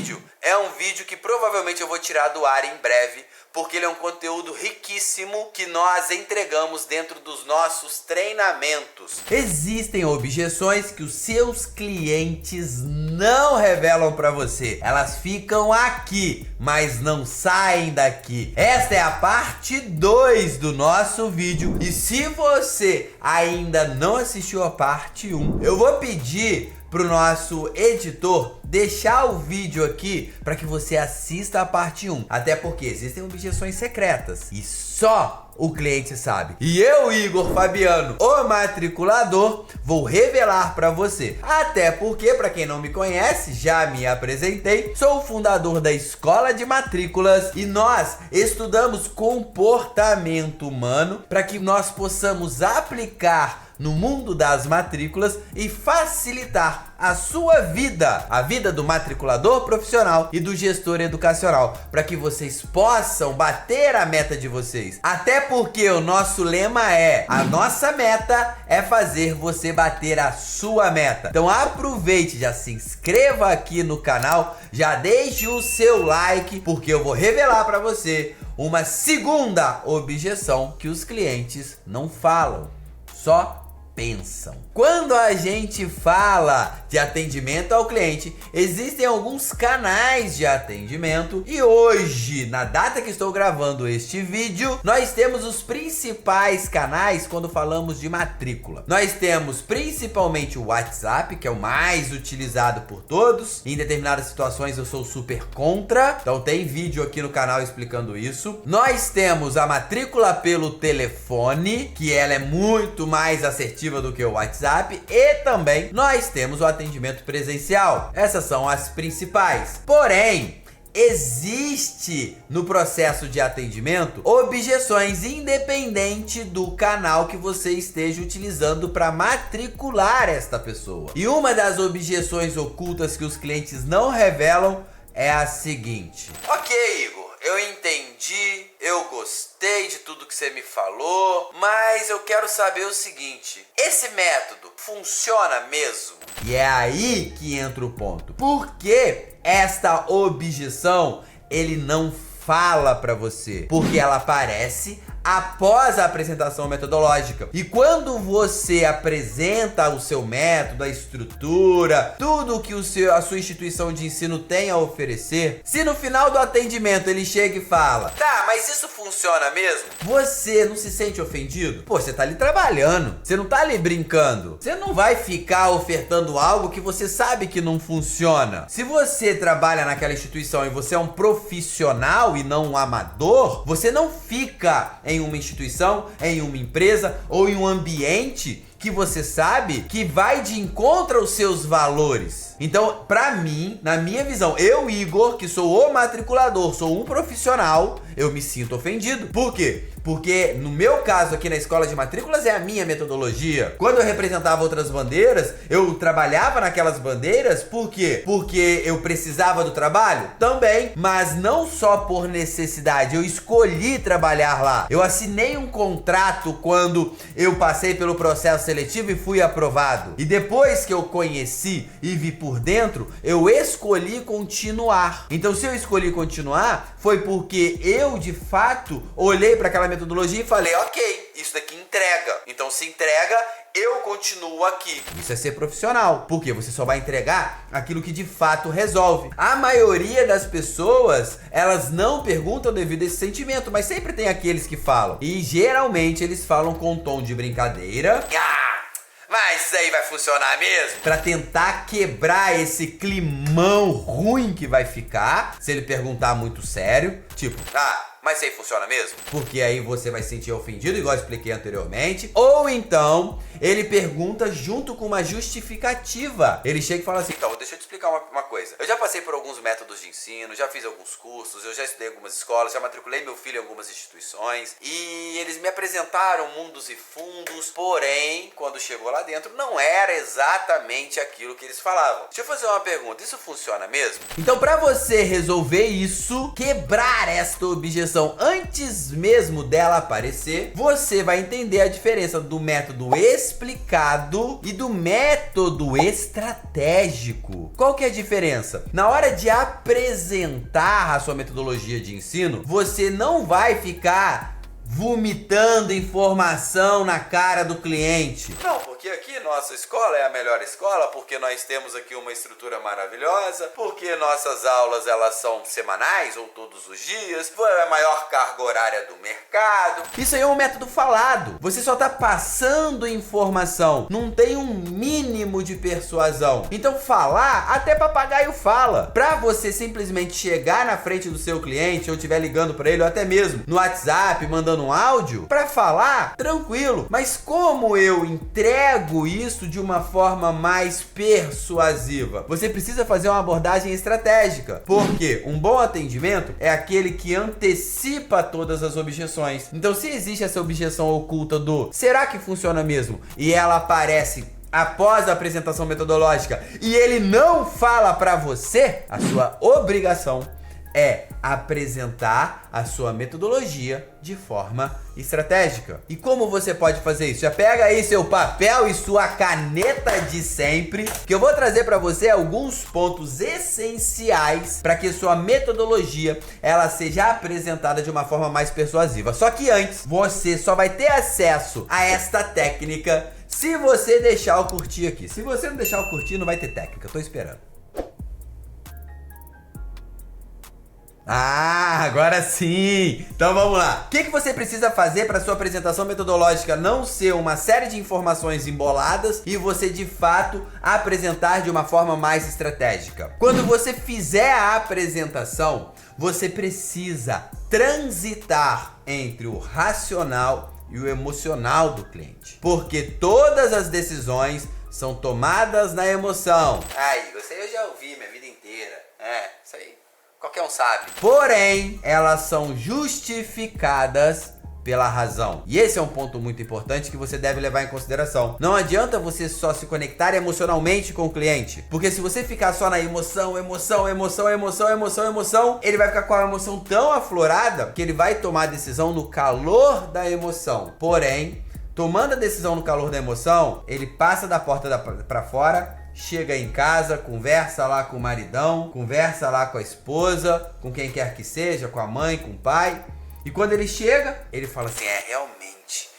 vídeo é um vídeo que provavelmente eu vou tirar do ar em breve, porque ele é um conteúdo riquíssimo que nós entregamos dentro dos nossos treinamentos. Existem objeções que os seus clientes não revelam para você. Elas ficam aqui, mas não saem daqui. Esta é a parte 2 do nosso vídeo. E se você ainda não assistiu a parte 1, eu vou pedir pro nosso editor deixar o vídeo aqui para que você assista a parte 1. Até porque existem objeções secretas e só o cliente sabe. E eu, Igor Fabiano, o matriculador, vou revelar para você. Até porque, para quem não me conhece, já me apresentei, sou o fundador da Escola de Matrículas e nós estudamos comportamento humano para que nós possamos aplicar no mundo das matrículas e facilitar a sua vida, a vida do matriculador profissional e do gestor educacional, para que vocês possam bater a meta de vocês. Até porque o nosso lema é: a nossa meta é fazer você bater a sua meta. Então aproveite, já se inscreva aqui no canal, já deixe o seu like, porque eu vou revelar para você uma segunda objeção que os clientes não falam, só pensam. Quando a gente fala de atendimento ao cliente, existem alguns canais de atendimento e hoje, na data que estou gravando este vídeo, nós temos os principais canais quando falamos de matrícula. Nós temos principalmente o WhatsApp, que é o mais utilizado por todos. Em determinadas situações eu sou super contra, então tem vídeo aqui no canal explicando isso. Nós temos a matrícula pelo telefone, que ela é muito mais assertiva do que o WhatsApp, e também nós temos o atendimento presencial. Essas são as principais. Porém, existe no processo de atendimento objeções independente do canal que você esteja utilizando para matricular esta pessoa. E uma das objeções ocultas que os clientes não revelam é a seguinte: ok, Igor, eu entendi, eu gostei de tudo que você me falou, mas eu quero saber o seguinte: esse método funciona mesmo? E é aí que entra o ponto. Por que esta objeção ele não fala para você? Porque ela aparece após a apresentação metodológica. E quando você apresenta o seu método, a estrutura, tudo que a sua instituição de ensino tem a oferecer, se no final do atendimento ele chega e fala: tá, mas isso funciona mesmo? Você não se sente ofendido? Pô, você tá ali trabalhando, você não tá ali brincando. Você não vai ficar ofertando algo que você sabe que não funciona. Se você trabalha naquela instituição e você é um profissional e não um amador, você não fica em uma instituição, em uma empresa ou em um ambiente que você sabe que vai de encontro aos seus valores. Então, pra mim, na minha visão, eu, Igor, que sou o matriculador, sou um profissional, eu me sinto ofendido. Por quê? Porque no meu caso aqui na Escola de Matrículas é a minha metodologia. Quando eu representava outras bandeiras, eu trabalhava naquelas bandeiras, por quê? Porque eu precisava do trabalho? Também, mas não só por necessidade, eu escolhi trabalhar lá. Eu assinei um contrato quando eu passei pelo processo seletivo e fui aprovado. E depois que eu conheci e vi por dentro, eu escolhi continuar. Então, se eu escolhi continuar, foi porque eu, de fato, olhei para aquela metodologia e falei: ok, isso daqui entrega. Então, se entrega, eu continuo aqui. Isso é ser profissional, porque você só vai entregar aquilo que de fato resolve. A maioria das pessoas, elas não perguntam devido a esse sentimento, mas sempre tem aqueles que falam. E geralmente eles falam com um tom de brincadeira. Mas isso aí vai funcionar mesmo? Pra tentar quebrar esse climão ruim que vai ficar se ele perguntar muito sério. Tipo: mas isso aí funciona mesmo? Porque aí você vai se sentir ofendido, igual eu expliquei anteriormente. Ou então, ele pergunta junto com uma justificativa. Ele chega e fala assim: então, deixa eu te explicar uma coisa. Eu já passei por alguns métodos de ensino, já fiz alguns cursos, eu já estudei em algumas escolas, já matriculei meu filho em algumas instituições, e eles me apresentaram mundos e fundos, porém, quando chegou lá dentro, não era exatamente aquilo que eles falavam. Deixa eu fazer uma pergunta: isso funciona mesmo? Então, pra você resolver isso, quebrar esta objeção objeção antes mesmo dela aparecer, você vai entender a diferença do método explicado e do método estratégico. Qual que é a diferença? Na hora de apresentar a sua metodologia de ensino, você não vai ficar vomitando informação na cara do cliente. Não, porque aqui nossa escola é a melhor escola, porque nós temos aqui uma estrutura maravilhosa, porque nossas aulas elas são semanais ou todos os dias, é a maior carga horária do mercado. Isso aí é um método falado. Você só tá passando informação, não tem um mínimo de persuasão. Então falar, até papagaio fala. Pra você simplesmente chegar na frente do seu cliente, ou estiver ligando pra ele, ou até mesmo no WhatsApp, mandando um áudio, pra falar, tranquilo. Mas como eu entrego isso de uma forma mais persuasiva? Você precisa fazer uma abordagem estratégica, porque um bom atendimento é aquele que antecipa todas as objeções. Então, se existe essa objeção oculta do será que funciona mesmo? E ela aparece após a apresentação metodológica e ele não fala pra você, a sua obrigação é apresentar a sua metodologia de forma estratégica. E como você pode fazer isso? Já pega aí seu papel e sua caneta de sempre, que eu vou trazer para você alguns pontos essenciais para que sua metodologia ela seja apresentada de uma forma mais persuasiva. Só que antes, você só vai ter acesso a esta técnica se você deixar o curtir aqui. Se você não deixar o curtir, não vai ter técnica. Eu tô esperando. Ah, agora sim! Então vamos lá. O que você precisa fazer para sua apresentação metodológica não ser uma série de informações emboladas e você de fato apresentar de uma forma mais estratégica? Quando você fizer a apresentação, você precisa transitar entre o racional e o emocional do cliente, porque todas as decisões são tomadas na emoção. Isso aí eu já ouvi minha vida inteira. Isso aí qualquer um sabe. Porém, elas são justificadas pela razão. E esse é um ponto muito importante que você deve levar em consideração. Não adianta você só se conectar emocionalmente com o cliente, porque se você ficar só na emoção, ele vai ficar com a emoção tão aflorada que ele vai tomar a decisão no calor da emoção. Porém, tomando a decisão no calor da emoção, ele passa da porta para fora, chega em casa, conversa lá com o maridão, conversa lá com a esposa, com quem quer que seja, com a mãe, com o pai. E quando ele chega, ele fala assim, realmente,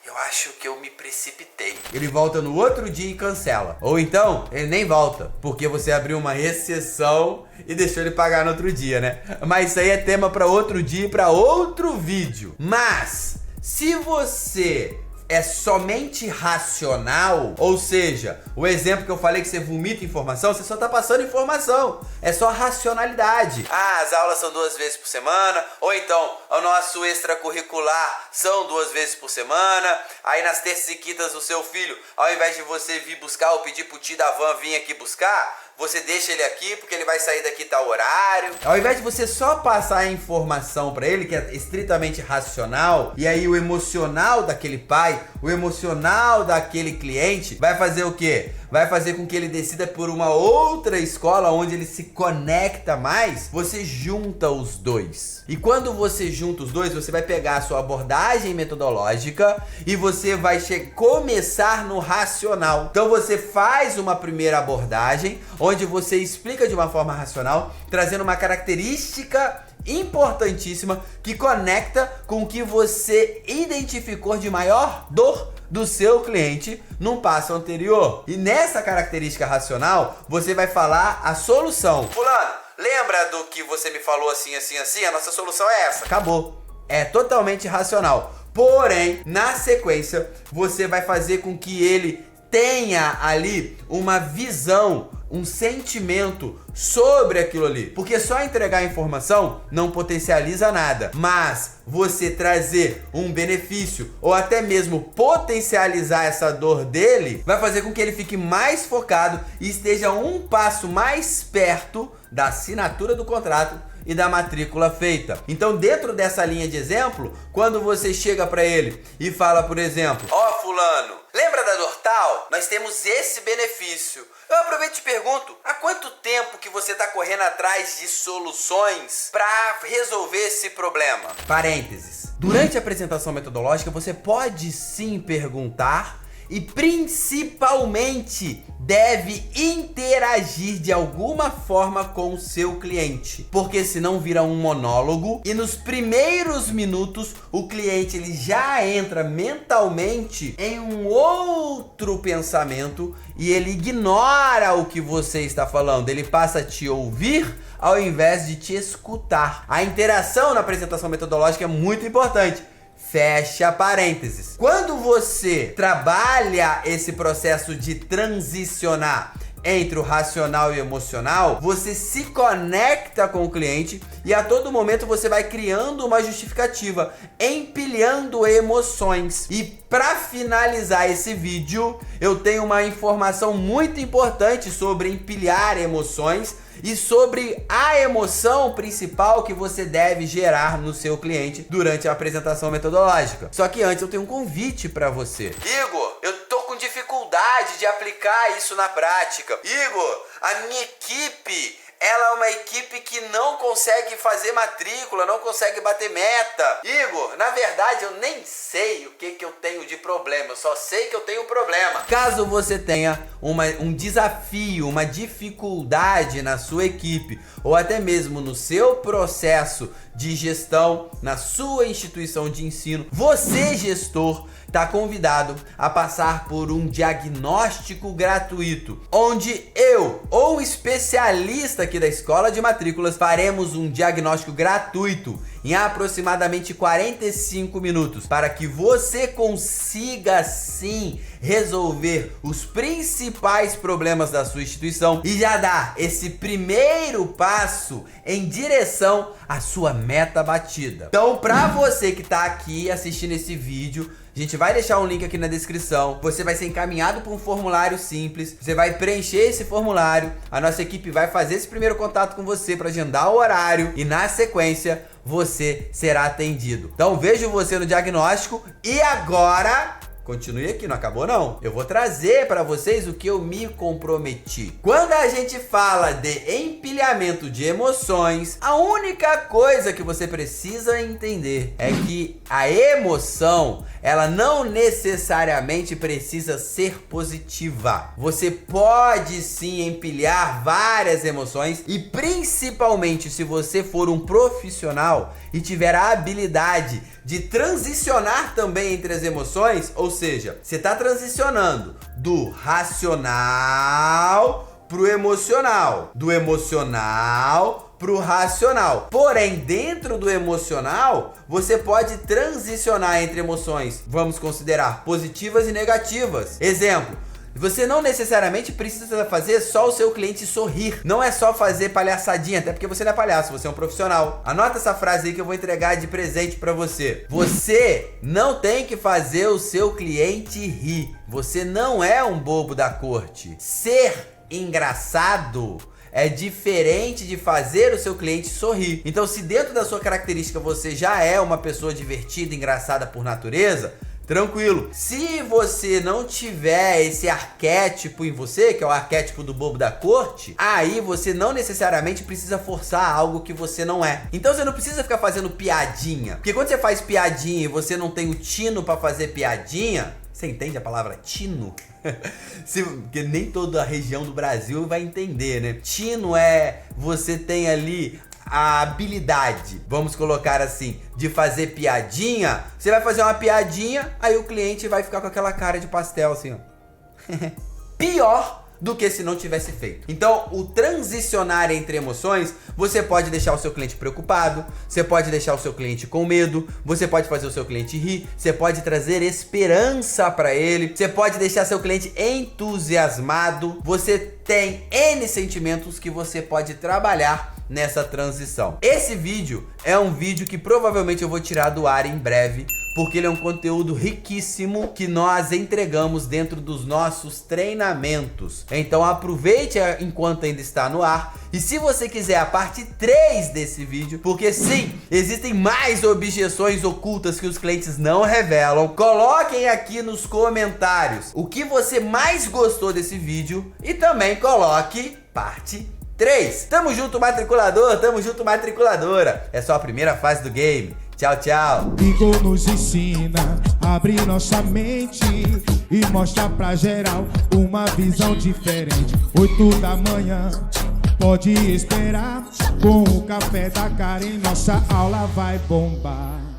eu acho que eu me precipitei. Ele volta no outro dia e cancela. Ou então, ele nem volta, porque você abriu uma exceção e deixou ele pagar no outro dia, né? Mas isso aí é tema para outro dia e para outro vídeo. Mas, se você é somente racional, ou seja, o exemplo que eu falei que você vomita informação, você só tá passando informação, é só racionalidade. As aulas são 2 vezes por semana, ou então o nosso extracurricular são 2 vezes por semana, aí nas terças e quintas o seu filho, ao invés de você vir buscar ou pedir pro tio da van vir aqui buscar, você deixa ele aqui porque ele vai sair daqui tal horário. Ao invés de você só passar a informação pra ele, que é estritamente racional, e aí o emocional daquele pai, o emocional daquele cliente, vai fazer o quê? Vai fazer com que ele decida por uma outra escola onde ele se conecta mais. Você junta os dois. E quando você junta os dois, você vai pegar a sua abordagem metodológica e você vai começar no racional. Então você faz uma primeira abordagem onde você explica de uma forma racional, trazendo uma característica importantíssima que conecta com o que você identificou de maior dor do seu cliente num passo anterior. E nessa característica racional, você vai falar a solução. Fulano, lembra do que você me falou assim, assim, assim? A nossa solução é essa. Acabou. É totalmente racional. Porém, na sequência, você vai fazer com que ele tenha ali uma visão, um sentimento sobre aquilo ali. Porque só entregar informação não potencializa nada. Mas você trazer um benefício ou até mesmo potencializar essa dor dele vai fazer com que ele fique mais focado e esteja um passo mais perto da assinatura do contrato e da matrícula feita. Então, dentro dessa linha de exemplo, quando você chega para ele e fala, por exemplo, ó, fulano, lembra da Dortal? Nós temos esse benefício. Eu aproveito e te pergunto, há quanto tempo que você está correndo atrás de soluções para resolver esse problema? Parênteses. Durante a apresentação metodológica, você pode sim perguntar e principalmente deve interagir de alguma forma com o seu cliente, porque senão vira um monólogo e nos primeiros minutos o cliente ele já entra mentalmente em um outro pensamento e ele ignora o que você está falando, ele passa a te ouvir ao invés de te escutar. A interação na apresentação metodológica é muito importante. Fecha parênteses. Quando você trabalha esse processo de transicionar entre o racional e o emocional, você se conecta com o cliente e a todo momento você vai criando uma justificativa, empilhando emoções. E para finalizar esse vídeo, eu tenho uma informação muito importante sobre empilhar emoções e sobre a emoção principal que você deve gerar no seu cliente durante a apresentação metodológica. Só que antes eu tenho um convite para você. Igor, eu tô com dificuldade de aplicar isso na prática. Igor, a minha equipe, ela é uma equipe que não consegue fazer matrícula, não consegue bater meta. Igor, na verdade eu nem sei o que eu tenho de problema, eu só sei que eu tenho problema. Caso você tenha um desafio, uma dificuldade na sua equipe, ou até mesmo no seu processo de gestão, na sua instituição de ensino, você, gestor, está convidado a passar por um diagnóstico gratuito, onde eu ou um especialista aqui da Escola de Matrículas faremos um diagnóstico gratuito em aproximadamente 45 minutos, para que você consiga sim resolver os principais problemas da sua instituição e já dar esse primeiro passo em direção à sua meta batida. Então, para você que está aqui assistindo esse vídeo, a gente vai deixar um link aqui na descrição. Você vai ser encaminhado para um formulário simples. Você vai preencher esse formulário. A nossa equipe vai fazer esse primeiro contato com você para agendar o horário. E na sequência, você será atendido. Então, vejo você no diagnóstico. E agora, continue aqui, não acabou não. Eu vou trazer para vocês o que eu me comprometi. Quando a gente fala de empilhamento de emoções, a única coisa que você precisa entender é que a emoção, ela não necessariamente precisa ser positiva. Você pode sim empilhar várias emoções e principalmente se você for um profissional e tiver a habilidade de transicionar também entre as emoções, ou seja, você está transicionando do racional pro emocional, do emocional pro racional. Porém, dentro do emocional, você pode transicionar entre emoções, vamos considerar positivas e negativas. Exemplo, você não necessariamente precisa fazer só o seu cliente sorrir. Não é só fazer palhaçadinha, até porque você não é palhaço, você é um profissional. Anota essa frase aí que eu vou entregar de presente pra você. Você não tem que fazer o seu cliente rir. Você não é um bobo da corte. Ser engraçado é diferente de fazer o seu cliente sorrir. Então, se dentro da sua característica você já é uma pessoa divertida, engraçada por natureza, tranquilo. Se você não tiver esse arquétipo em você, que é o arquétipo do bobo da corte, aí você não necessariamente precisa forçar algo que você não é. Então você não precisa ficar fazendo piadinha. Porque quando você faz piadinha e você não tem o tino pra fazer piadinha, você entende a palavra tino? Porque nem toda a região do Brasil vai entender, né? Tino é você tem ali a habilidade, vamos colocar assim, de fazer piadinha. Você vai fazer uma piadinha, aí o cliente vai ficar com aquela cara de pastel assim, ó. Pior do que se não tivesse feito. Então, o transicionar entre emoções, você pode deixar o seu cliente preocupado, você pode deixar o seu cliente com medo, você pode fazer o seu cliente rir, você pode trazer esperança para ele, você pode deixar seu cliente entusiasmado. Você tem N sentimentos que você pode trabalhar nessa transição. Esse vídeo é um vídeo que provavelmente eu vou tirar do ar em breve, porque ele é um conteúdo riquíssimo que nós entregamos dentro dos nossos treinamentos. Então aproveite enquanto ainda está no ar. E se você quiser a parte 3 desse vídeo, porque sim, existem mais objeções ocultas que os clientes não revelam, coloquem aqui nos comentários o que você mais gostou desse vídeo e também coloque parte 3. Tamo junto, matriculador, tamo junto, matriculadora. É só a primeira fase do game. Tchau, tchau. Igor nos ensina a abrir nossa mente e mostra pra geral uma visão diferente. 8 da manhã, pode esperar. Com o café da Karen, nossa aula vai bombar.